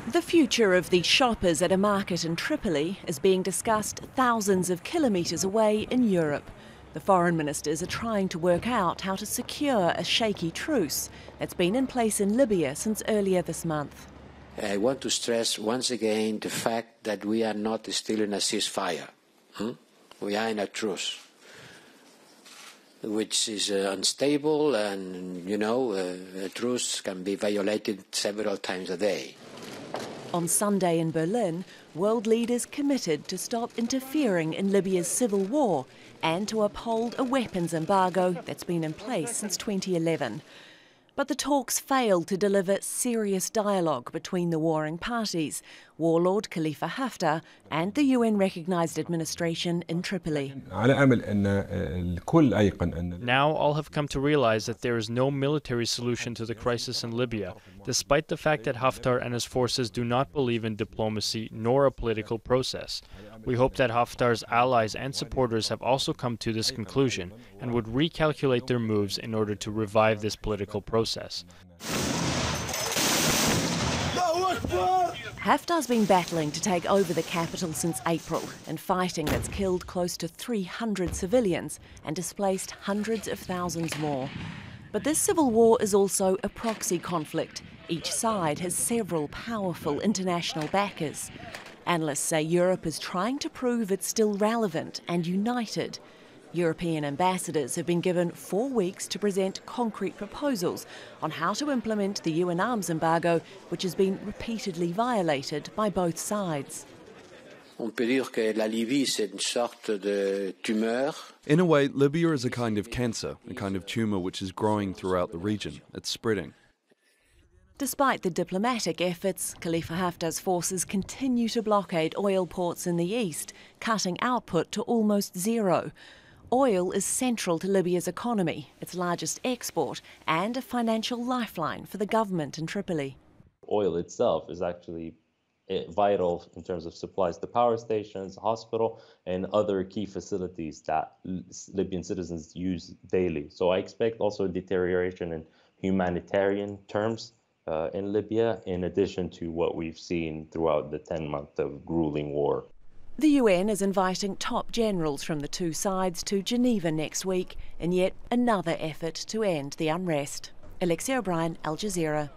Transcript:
The future of the shoppers at a market in Tripoli is being discussed thousands of kilometres away in Europe. The foreign ministers are trying to work out how to secure a shaky truce that's been in place in Libya since earlier this month. I want to stress once again the fact that we are not still in a ceasefire. We are in a truce, which is unstable, and, a truce can be violated several times a day. On Sunday in Berlin, world leaders committed to stop interfering in Libya's civil war and to uphold a weapons embargo that's been in place since 2011. But the talks failed to deliver serious dialogue between the warring parties, warlord Khalifa Haftar and the UN-recognised administration in Tripoli. Now all have come to realize that there is no military solution to the crisis in Libya, despite the fact that Haftar and his forces do not believe in diplomacy nor a political process. We hope that Haftar's allies and supporters have also come to this conclusion and would recalculate their moves in order to revive this political process. Haftar's been battling to take over the capital since April in fighting that's killed close to 300 civilians and displaced hundreds of thousands more. But this civil war is also a proxy conflict. Each side has several powerful international backers. Analysts say Europe is trying to prove it's still relevant and united. European ambassadors have been given 4 weeks to present concrete proposals on how to implement the UN arms embargo, which has been repeatedly violated by both sides. On peut dire que la Libye, c'est une sorte de tumeur. In a way, Libya is a kind of cancer, a kind of tumour which is growing throughout the region. It's spreading. Despite the diplomatic efforts, Khalifa Haftar's forces continue to blockade oil ports in the east, cutting output to almost zero. Oil is central to Libya's economy, its largest export, and a financial lifeline for the government in Tripoli. Oil itself is actually vital in terms of supplies to power stations, hospital, and other key facilities that Libyan citizens use daily. So I expect also a deterioration in humanitarian terms in Libya, in addition to what we've seen throughout the 10 months of grueling war. The UN is inviting top generals from the two sides to Geneva next week in yet another effort to end the unrest. Alexi, Al Jazeera.